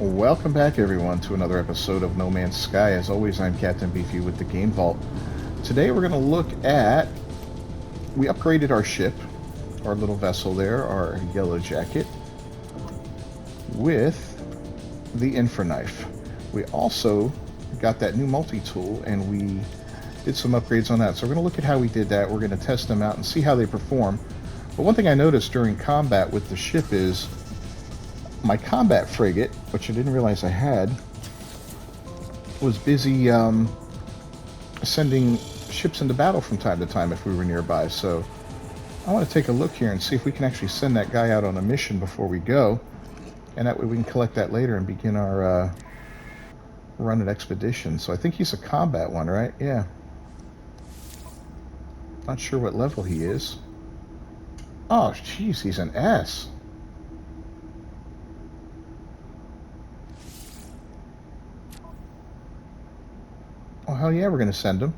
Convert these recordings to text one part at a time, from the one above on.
Welcome back, everyone, to another episode of No Man's Sky. As always, I'm Captain Beefy with the Game Vault. Today we're going to look at... We upgraded our ship, our little vessel there, our Yellow Jacket, with the Infra Knife. We also got that new multi-tool, and we did some upgrades on that. So we're going to look at how we did that. We're going to test them out and see how they perform. But one thing I noticed during combat with the ship is my combat frigate, which I didn't realize I had, was busy sending ships into battle from time to time if we were nearby. So I want to take a look here and see if we can actually send that guy out on a mission before we go. And that way we can collect that later and begin our run at expedition. So I think he's a combat one, right? Yeah. Not sure what level he is. Oh, jeez, he's an S. Oh, hell yeah, we're going to send him.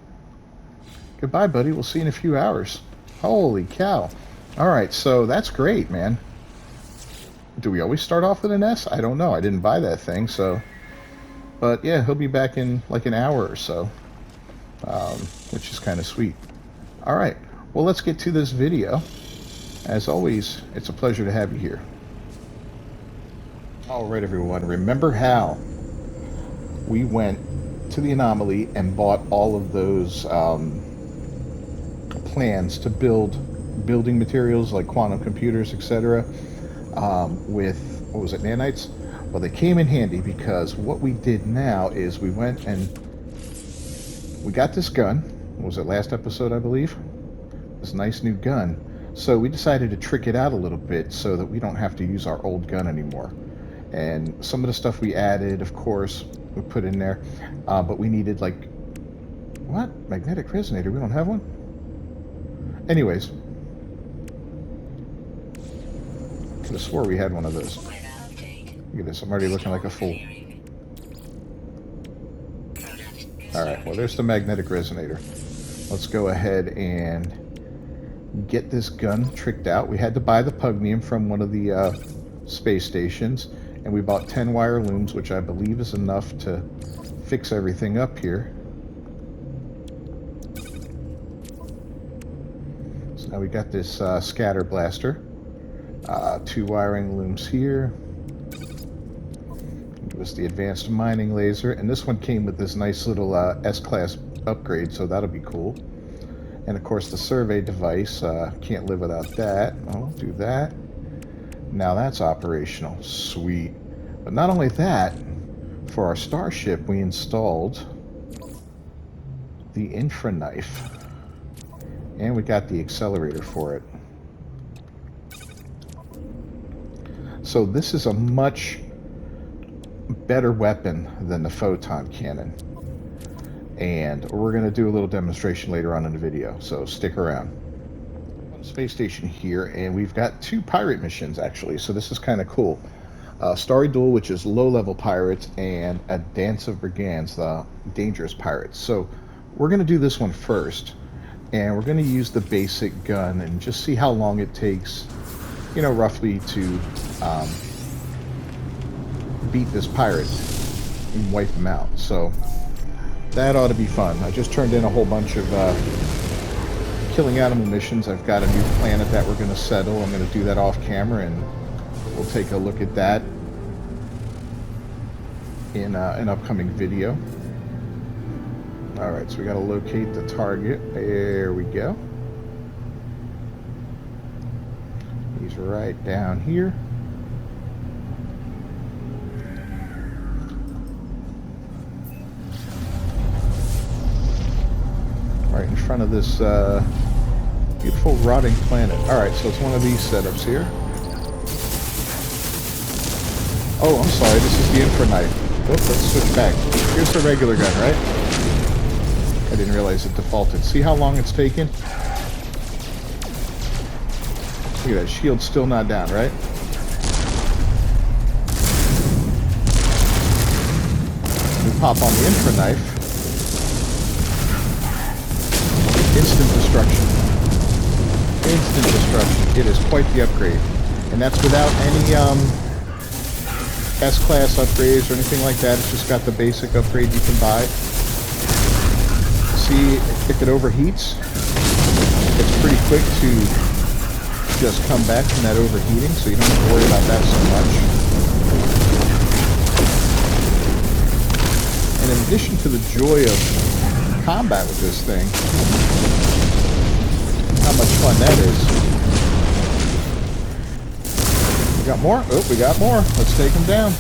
Goodbye, buddy. We'll see you in a few hours. Holy cow. Alright, so that's great, man. Do we always start off with an S? I don't know. I didn't buy that thing, so... But, yeah, he'll be back in, like, an hour or so. Which is kind of sweet. Alright, well, let's get to this video. As always, it's a pleasure to have you here. Alright, everyone. Remember how we went to the Anomaly and bought all of those plans to build building materials like quantum computers, etc. With, what was it, nanites? Well, they came in handy because what we did now is we went and we got this gun. What was it, last episode, I believe? This nice new gun. So we decided to trick it out a little bit so that we don't have to use our old gun anymore. And some of the stuff we added, of course, we put in there, but we needed, like, what? Magnetic resonator? We don't have one? Anyways. Could have swore we had one of those. Look at this, I'm already looking like a fool. Alright, well, there's the magnetic resonator. Let's go ahead and get this gun tricked out. We had to buy the pugnium from one of the space stations. And we bought 10 wire looms, which I believe is enough to fix everything up here. So now we got this scatter blaster. 2 wiring looms here. It was the advanced mining laser. And this one came with this nice little S-class upgrade, so that'll be cool. And of course the survey device. Can't live without that. I'll do that. Now that's operational. Sweet. But not only that, for our starship we installed the Infra Knife. And we got the accelerator for it. So this is a much better weapon than the photon cannon. And we're going to do a little demonstration later on in the video, so stick around. Space station here, and we've got 2 pirate missions actually, so this is kind of cool. Starry Duel, which is low-level pirates, and a Dance of Brigands, the dangerous pirates. So we're going to do this one first, and we're going to use the basic gun and just see how long it takes, you know, roughly to beat this pirate and wipe him out. So that ought to be fun. I just turned in a whole bunch of killing animal missions. I've got a new planet that we're going to settle. I'm going to do that off camera, and we'll take a look at that in an upcoming video. Alright, so we got to locate the target. There we go. He's right down here. Right in front of this beautiful rotting planet. Alright, so it's one of these setups here. Oh, I'm sorry, this is the Infra Knife. Oops, let's switch back. Here's the regular gun, right? I didn't realize it defaulted. See how long it's taken? Look at that, shield's still not down, right? We pop on the Infra Knife. Instant destruction. Instant destruction. It is quite the upgrade. And that's without any S-Class upgrades or anything like that. It's just got the basic upgrade you can buy. See, if it overheats, it's pretty quick to just come back from that overheating, so you don't have to worry about that so much. And in addition to the joy of combat with this thing, how much fun that is. We got more? Oh, we got more. Let's take them down.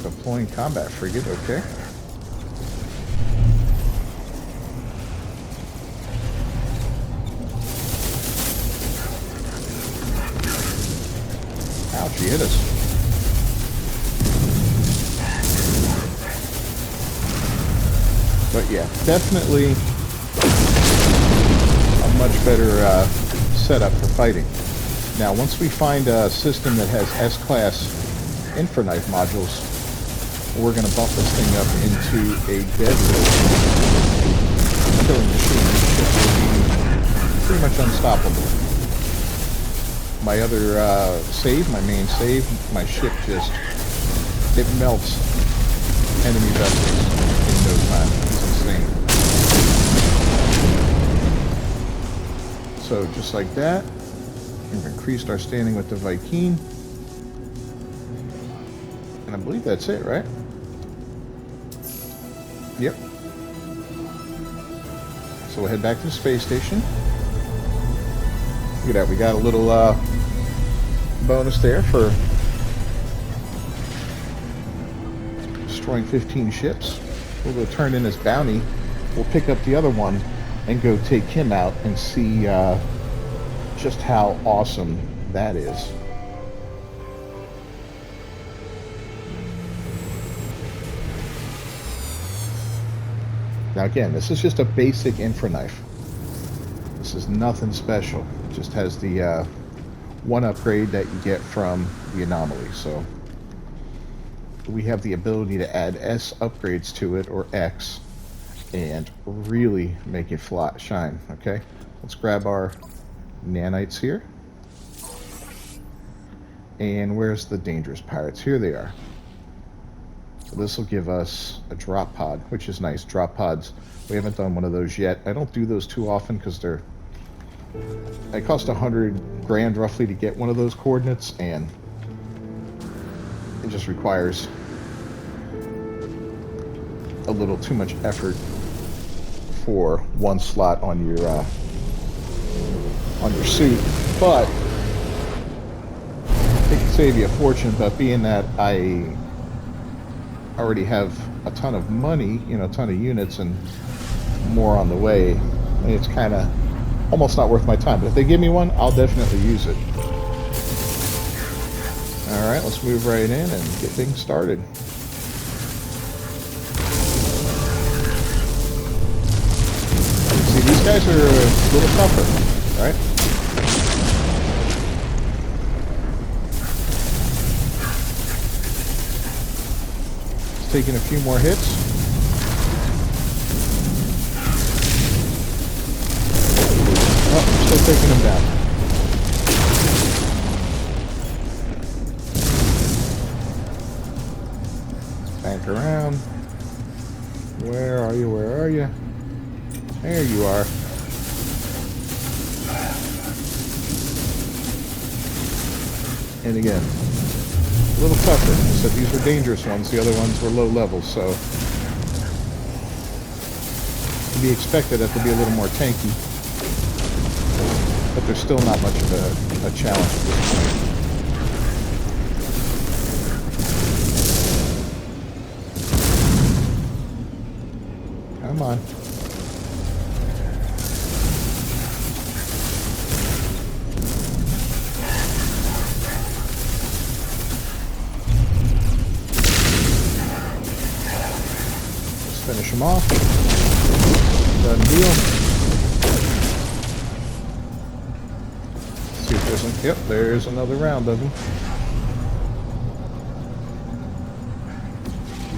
Deploying combat frigate, okay. Ouch, he hit us. But yeah, definitely a much better setup for fighting. Now, once we find a system that has S-Class Infraknife modules, we're going to bump this thing up into a deadly killing machine. It will be pretty much unstoppable. My other save, my main save, my ship just, it melts enemy vessels in no time. It's insane. So just like that, we've increased our standing with the Viking. And I believe that's it, right? Yep. So we'll head back to the space station. Look at that, we got a little bonus there for destroying 15 ships. We'll go turn in his bounty. We'll pick up the other one and go take him out and see just how awesome that is. Now again, this is just a basic Infraknife. This is nothing special. It just has the one upgrade that you get from the anomaly. So we have the ability to add S upgrades to it, or X, and really make it shine. Okay, let's grab our nanites here. And where's the dangerous pirates? Here they are. So this will give us a drop pod, which is nice. Drop pods, we haven't done one of those yet. I don't do those too often because they cost 100 grand roughly to get one of those coordinates, and it just requires a little too much effort for one slot on your suit. But it can save you a fortune. But being that I already have a ton of money, you know, a ton of units and more on the way, it's kind of almost not worth my time. But if they give me one, I'll definitely use it. Alright, let's move right in and get things started. See, these guys are a little tougher, right? Taking a few more hits. Oh, still taking them down. Bank around. Where are you? Where are you? There you are. And again, a little tougher. I said these were dangerous ones. The other ones were low level, so to be expected that to be a little more tanky. But there's still not much of a challenge at this point. Come on. Finish them off. Done deal. Let's see if there's one. Yep, there's another round of them.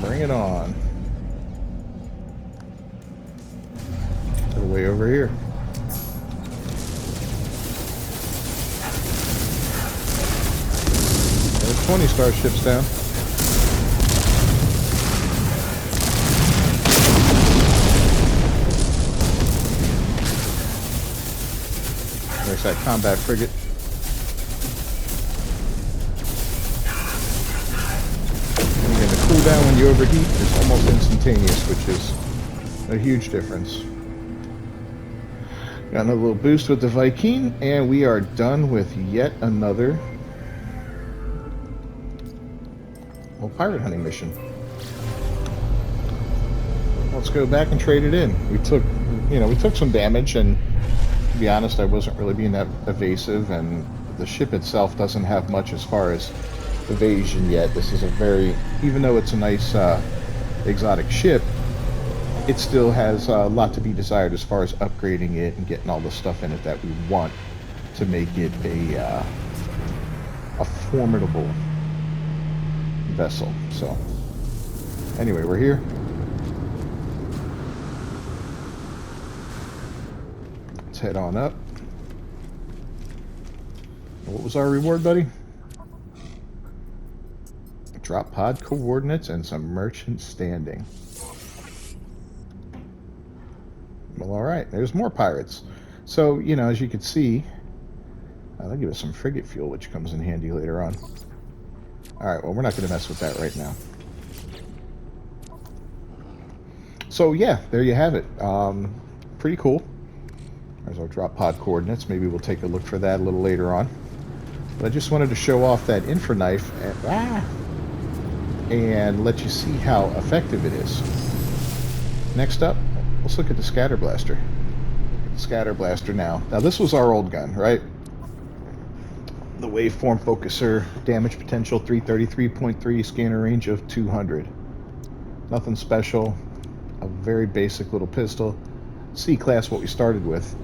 Bring it on. They're way over here. 20 starships down. There's that combat frigate. And again, the cooldown when you overheat is almost instantaneous, which is a huge difference. Got another little boost with the Viking, and we are done with yet another pirate hunting mission. Let's go back and trade it in. We took some damage, and to be honest, I wasn't really being that evasive, and the ship itself doesn't have much as far as evasion yet. This is a very, even though it's a nice exotic ship, it still has a lot to be desired as far as upgrading it and getting all the stuff in it that we want to make it a formidable vessel. So anyway, we're here. Let's head on up. What was our reward, buddy? Drop pod coordinates and some merchant standing. Well, all right, there's more pirates. So, you know, as you can see, they'll give us some frigate fuel, which comes in handy later on. All right, well, we're not going to mess with that right now. So, yeah, there you have it. Pretty cool. There's our drop pod coordinates. Maybe we'll take a look for that a little later on. But I just wanted to show off that infra knife and let you see how effective it is. Next up, let's look at the scatter blaster. Scatter blaster now. Now, this was our old gun, right? The waveform focuser, damage potential 333.3, scanner range of 200. Nothing special. A very basic little pistol. C-class, what we started with.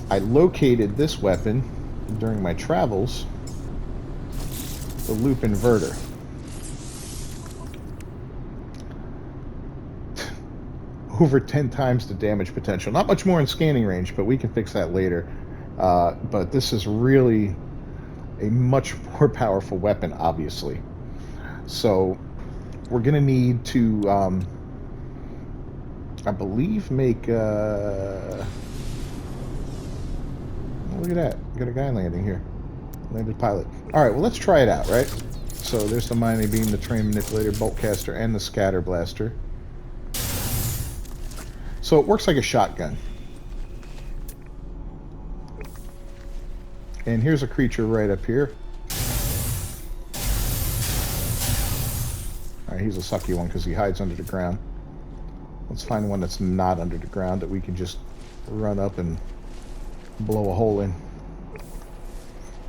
I located this weapon during my travels, the loop inverter. Over 10 times the damage potential. Not much more in scanning range, but we can fix that later. But this is really a much more powerful weapon, obviously. So we're going to need to, I believe, make... look at that. Got a guy landing here. Landed pilot. Alright, well, let's try it out, right? So there's the mining beam, the train manipulator, bolt caster, and the scatter blaster. So it works like a shotgun. And here's a creature right up here. Alright, he's a sucky one because he hides under the ground. Let's find one that's not under the ground that we can just run up and blow a hole in.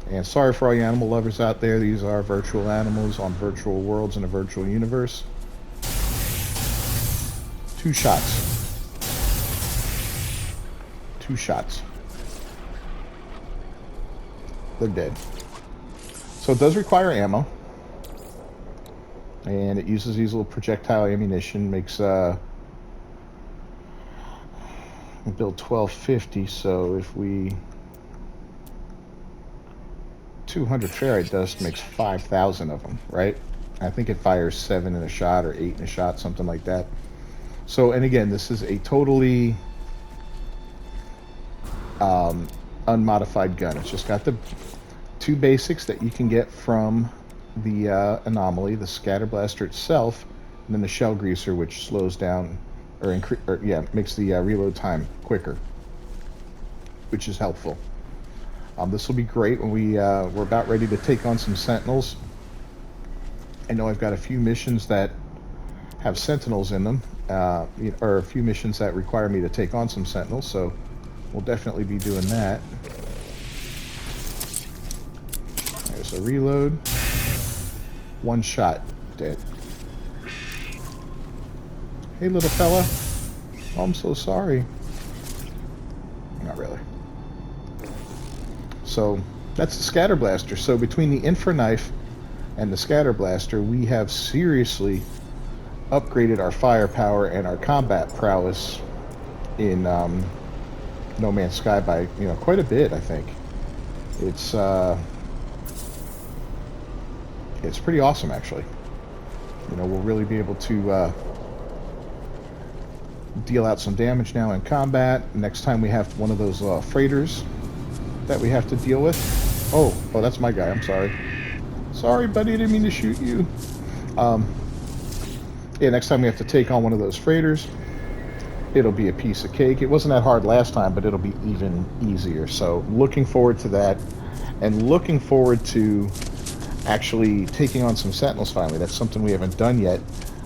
And sorry for all you animal lovers out there. These are virtual animals on virtual worlds in a virtual universe. 2 shots. 2 shots. They're dead. So it does require ammo. And it uses these little projectile ammunition. Makes we build 1250, so if we 200 ferrite dust makes 5,000 of them, right? I think it fires 7 in a shot or 8 in a shot, something like that. So, and again, this is a totally unmodified gun. It's just got the 2 basics that you can get from the anomaly, the scatter blaster itself, and then the shell greaser, which slows down or makes the reload time quicker, which is helpful. This will be great when we're about ready to take on some Sentinels. I know I've got a few missions that have Sentinels in them, or a few missions that require me to take on some Sentinels, so we'll definitely be doing that. There's a reload. 1 shot, dead. Hey, little fella. Oh, I'm so sorry. Not really. So, that's the scatter blaster. So, between the infra knife and the scatter blaster, we have seriously upgraded our firepower and our combat prowess in No Man's Sky by, quite a bit, I think. It's It's pretty awesome, actually. You know, we'll really be able to deal out some damage now in combat. Next time we have one of those freighters that we have to deal with. Oh, that's my guy. I'm sorry. Sorry, buddy. I didn't mean to shoot you. Yeah, next time we have to take on one of those freighters, it'll be a piece of cake. It wasn't that hard last time, but it'll be even easier. So looking forward to that, and looking forward to actually taking on some Sentinels finally. That's something we haven't done yet.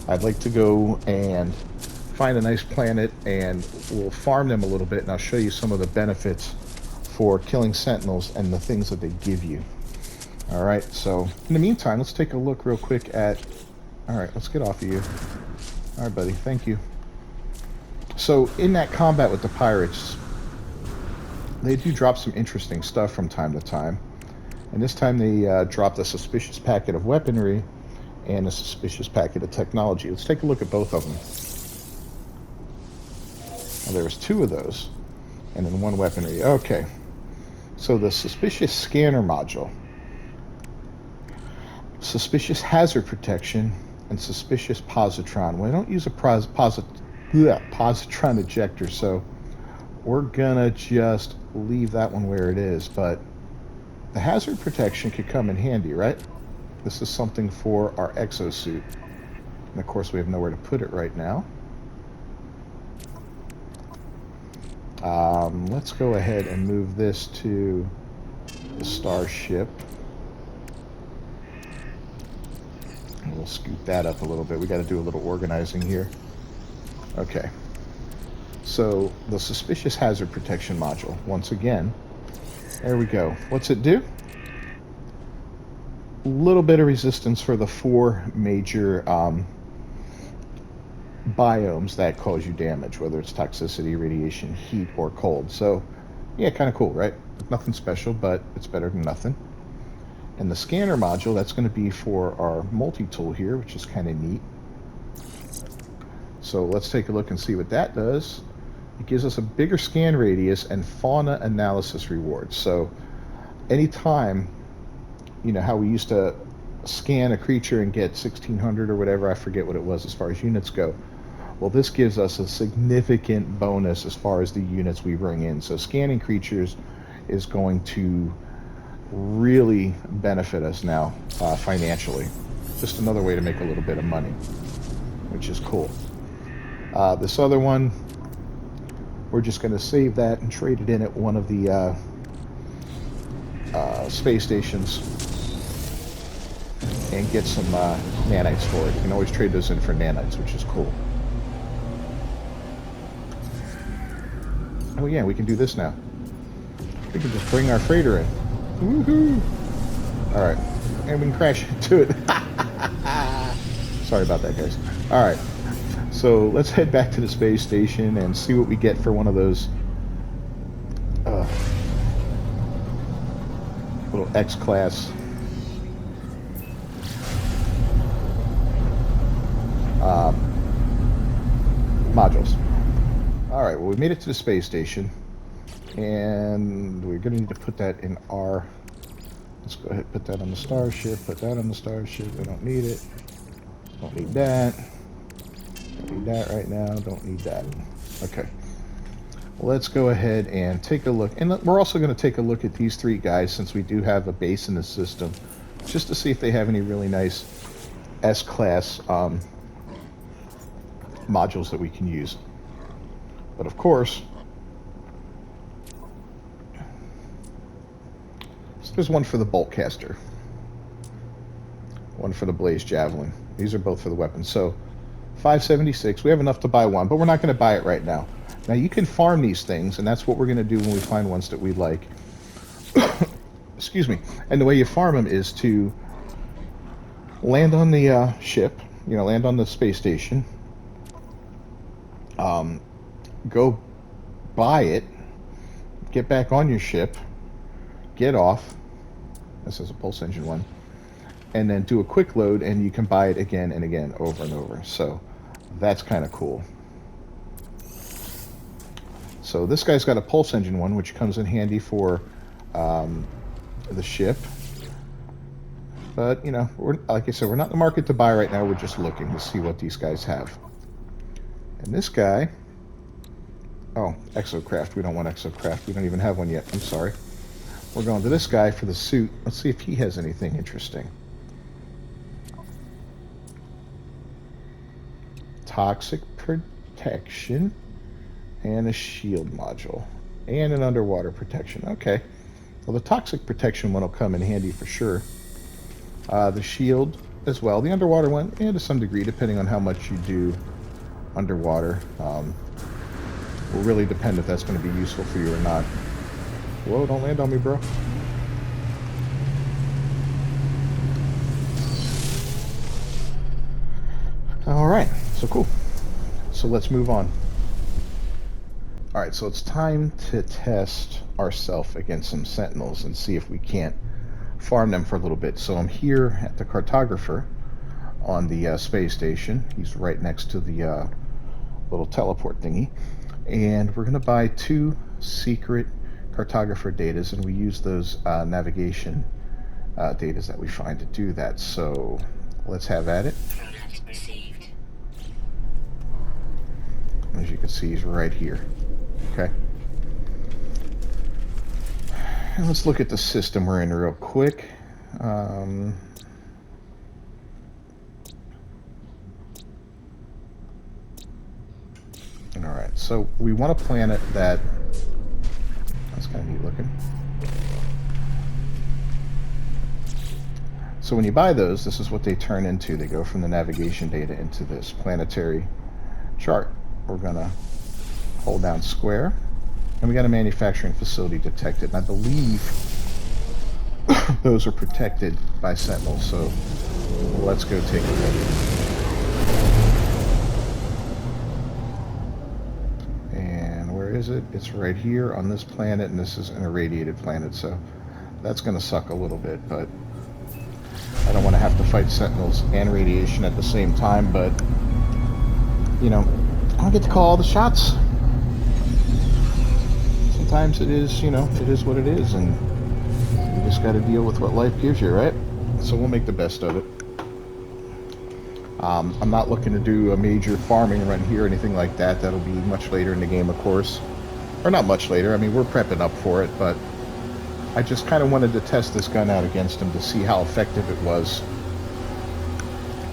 I'd like to go and find a nice planet, and we'll farm them a little bit, and I'll show you some of the benefits for killing Sentinels and the things that they give you. All right, so in the meantime, let's take a look real quick at... All right, let's get off of you. All right, buddy, thank you. So in that combat with the pirates, they do drop some interesting stuff from time to time. And this time they dropped a suspicious packet of weaponry and a suspicious packet of technology. Let's take a look at both of them. Well, there was two of those, and then one weaponry. Okay, so the suspicious scanner module, suspicious hazard protection, and suspicious positron. Well, I don't use a positron ejector, so we're gonna just leave that one where it is. But the hazard protection could come in handy, right? This is something for our exosuit, and of course we have nowhere to put it right now. Let's go ahead and move this to the starship. We'll scoot that up a little bit. We got to do a little organizing here. Okay. So the suspicious hazard protection module, once again, there we go. What's it do? A little bit of resistance for the 4 major biomes that cause you damage, whether it's toxicity, radiation, heat, or cold. So, yeah, kind of cool, right? Nothing special, but it's better than nothing. And the scanner module, that's going to be for our multi-tool here, which is kind of neat. So let's take a look and see what that does. It gives us a bigger scan radius and fauna analysis rewards. So anytime, you know how we used to scan a creature and get 1600 or whatever, I forget what it was as far as units go. Well, this gives us a significant bonus as far as the units we bring in. So scanning creatures is going to really benefit us now financially. Just another way to make a little bit of money, which is cool. This other one, we're just going to save that and trade it in at one of the space stations and get some nanites for it. You can always trade those in for nanites, which is cool. Oh yeah, we can do this now. We can just bring our freighter in. Woohoo! Alright, and we can crash into it. Sorry about that, guys. Alright, so let's head back to the space station and see what we get for one of those little X-class modules. Alright, well, we made it to the space station, and we're going to need to put that in our... Let's go ahead and put that on the starship, put that on the starship. We don't need it. Don't need that. Don't need that right now. Don't need that. Okay. Well, let's go ahead and take a look. And we're also going to take a look at these 3 guys, since we do have a base in the system, just to see if they have any really nice S-class modules that we can use. But of course, so there's one for the bolt caster, one for the blaze javelin. These are both for the weapons. So 576, we have enough to buy one, but we're not going to buy it right now. Now you can farm these things, and that's what we're going to do when we find ones that we like. Excuse me. And the way you farm them is to land on the ship, you know, land on the space station, go buy it, get back on your ship, get off, this is a pulse engine one, and then do a quick load, and you can buy it again and again, over and over. So that's kind of cool. So this guy's got a pulse engine one, which comes in handy for the ship. But, you know, like I said, we're not in the market to buy right now. We're just looking to see what these guys have. And this guy... Oh, Exocraft. We don't want Exocraft. We don't even have one yet. I'm sorry. We're going to this guy for the suit. Let's see if he has anything interesting. Toxic protection and a shield module and an underwater protection. Okay. Well, the toxic protection one will come in handy for sure. The shield as well. The underwater one, and to some degree, depending on how much you do underwater. Will really depend if that's going to be useful for you or not. Whoa, don't land on me, bro. Alright, so cool. So let's move on. Alright, so it's time to test ourselves against some Sentinels and see if we can't farm them for a little bit. So I'm here at the cartographer on the space station. He's right next to the little teleport thingy. And we're going to buy 2 secret cartographer datas, and we use those navigation datas that we find to do that. So let's have at it. As you can see, he's right here. Okay. And let's look at the system we're in real quick. Alright, so we want a planet that's kind of neat looking. So when you buy those, this is what they turn into. They go from the navigation data into this planetary chart. We're going to hold down square, and we got a manufacturing facility detected. And I believe those are protected by Sentinels, so let's go take a look. Is it? It's right here on this planet, and this is an irradiated planet, so that's going to suck a little bit, but I don't want to have to fight Sentinels and radiation at the same time, but, you know, I don't get to call all the shots. Sometimes it is, you know, it is what it is, and you just got to deal with what life gives you, right? So we'll make the best of it. I'm not looking to do a major farming run here or anything like that. That'll be much later in the game, of course. Or not much later. I mean, we're prepping up for it, but I just kind of wanted to test this gun out against him to see how effective it was.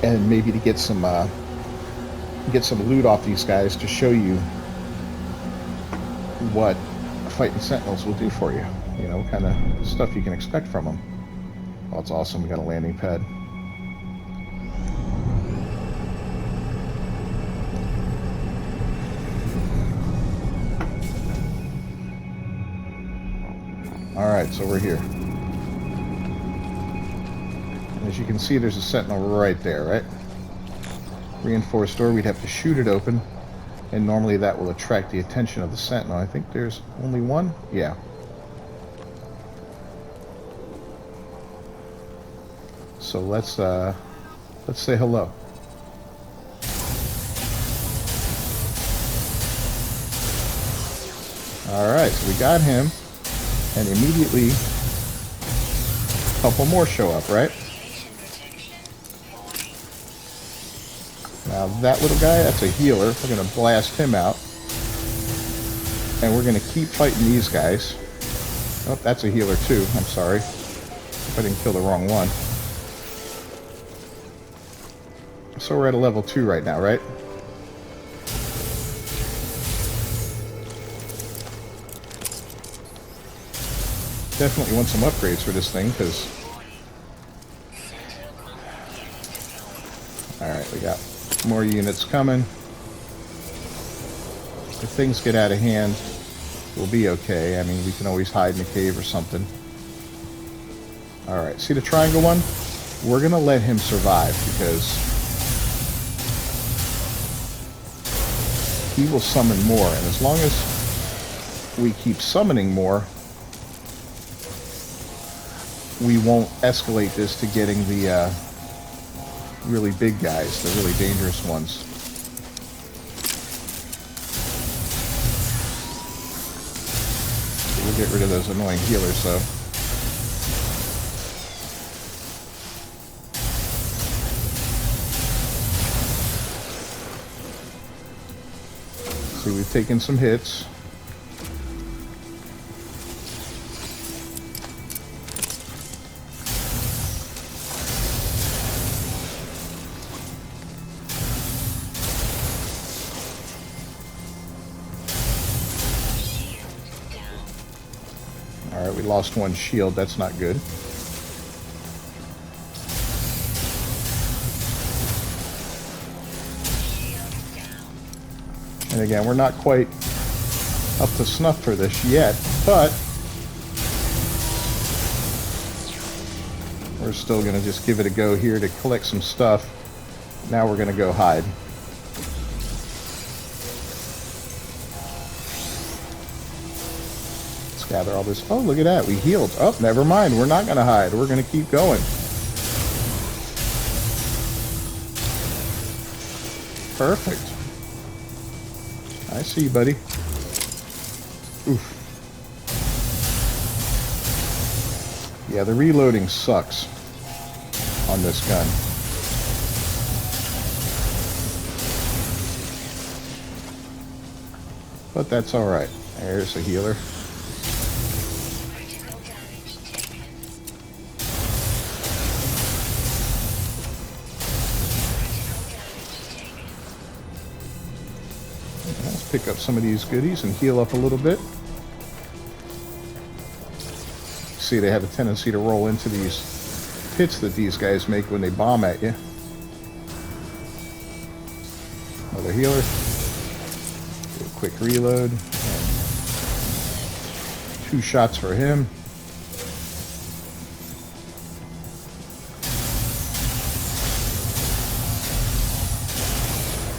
And maybe to get some loot off these guys to show you what fighting Sentinels will do for you. You know, what kind of stuff you can expect from them. Oh, it's awesome. We got a landing pad. Alright, so we're here. And as you can see, there's a Sentinel right there, right? Reinforced door, we'd have to shoot it open, and normally that will attract the attention of the Sentinel. I think there's only one? Yeah. So let's say hello. Alright, so we got him. And immediately, a couple more show up, right? Now that little guy, that's a healer. We're going to blast him out. And we're going to keep fighting these guys. Oh, that's a healer too. I'm sorry. If I didn't kill the wrong one. So we're at a level 2 right now, right? Definitely want some upgrades for this thing, because... Alright, we got more units coming. If things get out of hand, we'll be okay. I mean, we can always hide in a cave or something. Alright, see the triangle one? We're going to let him survive, because he will summon more. And as long as we keep summoning more, we won't escalate this to getting the really big guys, the really dangerous ones. So we'll get rid of those annoying healers, though. See, we've taken some hits. Alright, we lost one shield. That's not good. And again, we're not quite up to snuff for this yet, but we're still going to just give it a go here to collect some stuff. Now we're going to go hide. Let's gather all this. Oh, look at that. We healed. Oh, never mind. We're not going to hide. We're going to keep going. Perfect. I see you, buddy. Oof. Yeah, the reloading sucks on this gun. But that's alright. There's a healer. Let's pick up some of these goodies and heal up a little bit. See, they have a tendency to roll into these pits that these guys make when they bomb at you. Another healer. Do a quick reload. And 2 shots for him.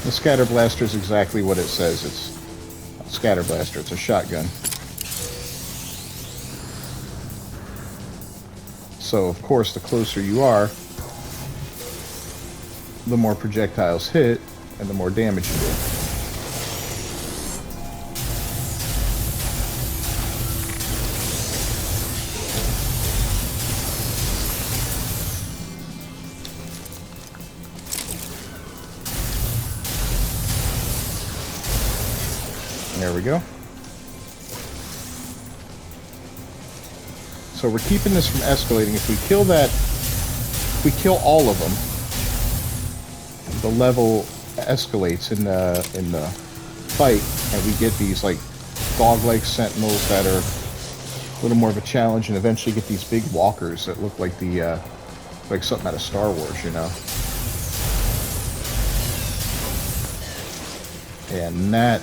The scatter blaster is exactly what it says. It's a scatter blaster. It's a shotgun. So, of course, the closer you are, the more projectiles hit, and the more damage you do. There we go. So we're keeping this from escalating. If we kill that, if we kill all of them, the level escalates in the fight, and we get these like dog-like sentinels that are a little more of a challenge, and eventually get these big walkers that look like the like something out of Star Wars, you know. And that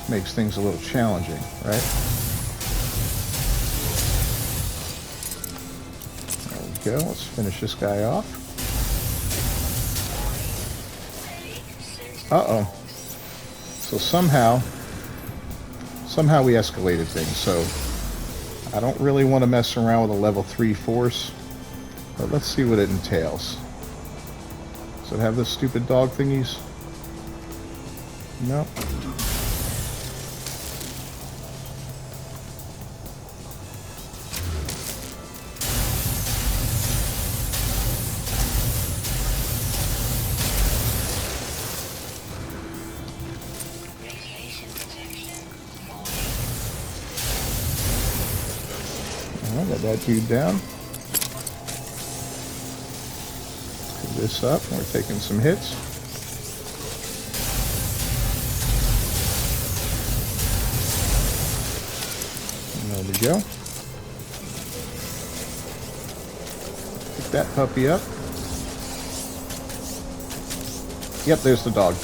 makes things a little challenging, right? There we go. Let's finish this guy off. Uh-oh. So somehow we escalated things. So I don't really want to mess around with a level 3 force, but let's see what it entails. Does it have the stupid dog thingies? No. Got that dude down. Pick this up. We're taking some hits. And there we go. Pick that puppy up. Yep, there's the dog.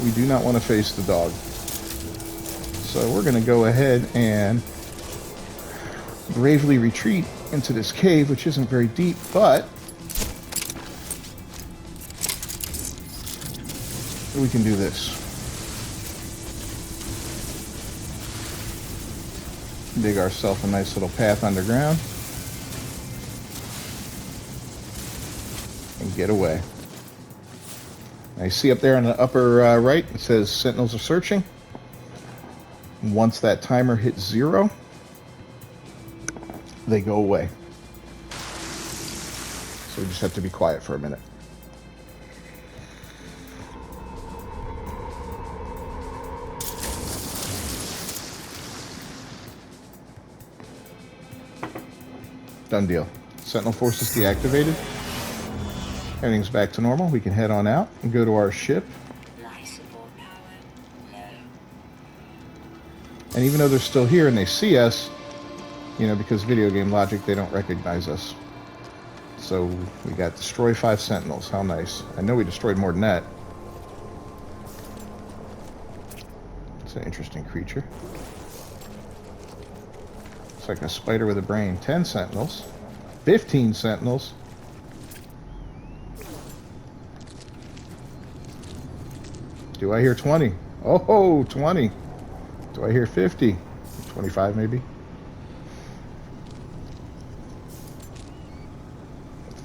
We do not want to face the dog. So we're going to go ahead and bravely retreat into this cave, which isn't very deep, but we can do this. Dig ourselves a nice little path underground and get away. I see up there on the upper right, it says Sentinels are searching. Once that timer hits 0, they go away. So we just have to be quiet for a minute. Done deal. Sentinel forces deactivated. Everything's back to normal. We can head on out and go to our ship. And even though they're still here and they see us, you know, because video game logic, they don't recognize us. So we got destroy 5 Sentinels. How nice. I know we destroyed more than that. It's an interesting creature. It's like a spider with a brain. 10 Sentinels. 15 Sentinels. Do I hear 20? Oh, 20. Do I hear 50? 25 maybe?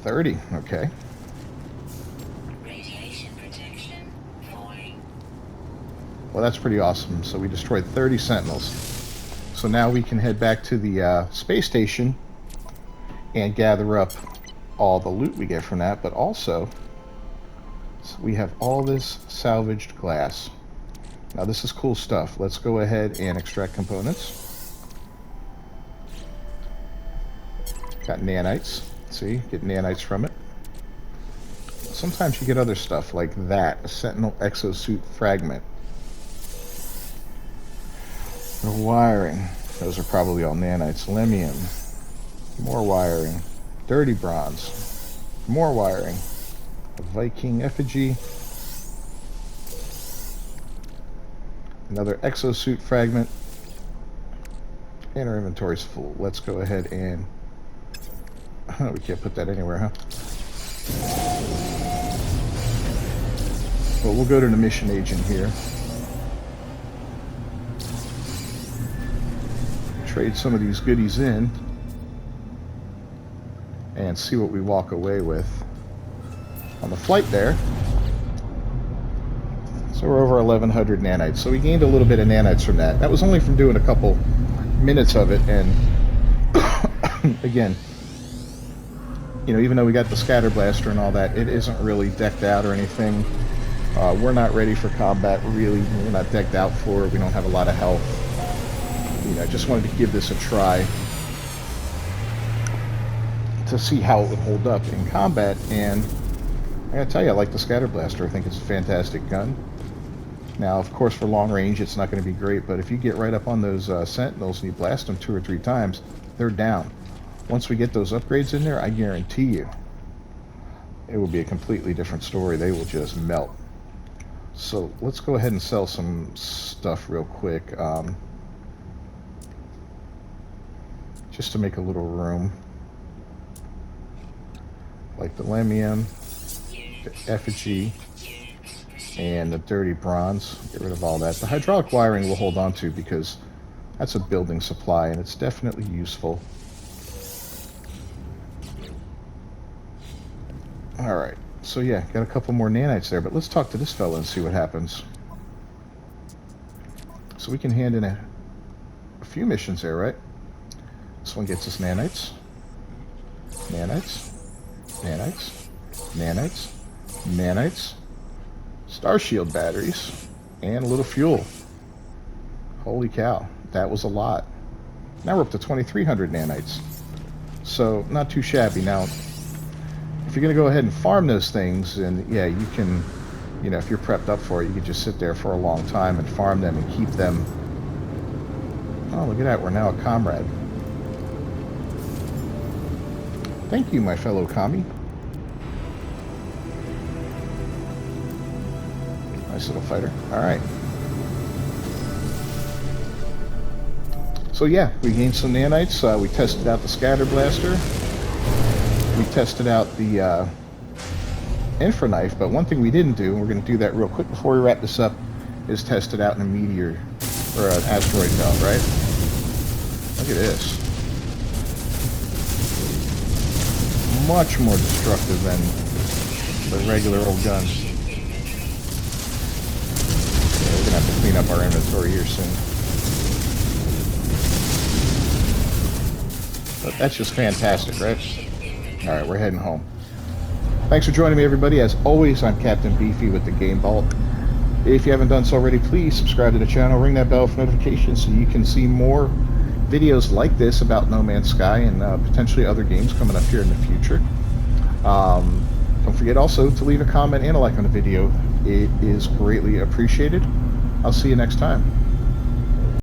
30, okay. Radiation protection falling. Well, that's pretty awesome. So we destroyed 30 Sentinels. So now we can head back to the space station and gather up all the loot we get from that, but also so we have all this salvaged glass. Now this is cool stuff. Let's go ahead and extract components. Got nanites. See, get nanites from it. Sometimes you get other stuff like that, a Sentinel exosuit fragment. The wiring, those are probably all nanites. Lemium, more wiring. Dirty bronze, more wiring. A Viking effigy. Another exosuit fragment. And our inventory's full. Let's go ahead and... Oh, we can't put that anywhere, huh? Well, we'll go to the mission agent here. Trade some of these goodies in. And see what we walk away with. On the flight there. So we're over 1,100 nanites. So we gained a little bit of nanites from that. That was only from doing a couple minutes of it. And again, you know, even though we got the scatter blaster and all that, it isn't really decked out or anything. We're not ready for combat, really. We're not decked out for it. We don't have a lot of health. You know, I just wanted to give this a try to see how it would hold up in combat. And I gotta tell you, I like the scatter blaster. I think it's a fantastic gun. Now, of course, for long range, it's not going to be great, but if you get right up on those Sentinels and you blast them 2 or 3 times, they're down. Once we get those upgrades in there, I guarantee you, it will be a completely different story. They will just melt. So let's go ahead and sell some stuff real quick, just to make a little room. Like the Lemium, the effigy, and the dirty bronze. Get rid of all that. The hydraulic wiring we'll hold on to because that's a building supply and it's definitely useful. Alright, so yeah, got a couple more nanites there, but let's talk to this fella and see what happens. So we can hand in a few missions there, right? This one gets us nanites. Nanites. Nanites. Nanites. Nanites. Star shield batteries. And a little fuel. Holy cow. That was a lot. Now we're up to 2,300 nanites. So, not too shabby. Now, if you're going to go ahead and farm those things, and yeah, you can, you know, if you're prepped up for it, you can just sit there for a long time and farm them and keep them. Oh, look at that. We're now a comrade. Thank you, my fellow commie. Nice little fighter. Alright. So yeah, we gained some nanites. We tested out the scatter blaster. We tested out the infra knife, but one thing we didn't do, and we're going to do that real quick before we wrap this up, is test it out in a meteor, or an asteroid belt, right? Look at this. Much more destructive than the regular old guns. Yeah, we're gonna have to clean up our inventory here soon. But that's just fantastic, right? Alright, we're heading home. Thanks for joining me, everybody. As always, I'm Captain Beefy with the Game Vault. If you haven't done so already, please subscribe to the channel, ring that bell for notifications so you can see more videos like this about No Man's Sky and potentially other games coming up here in the future. Don't forget also to leave a comment and a like on the video. It is greatly appreciated. I'll see you next time.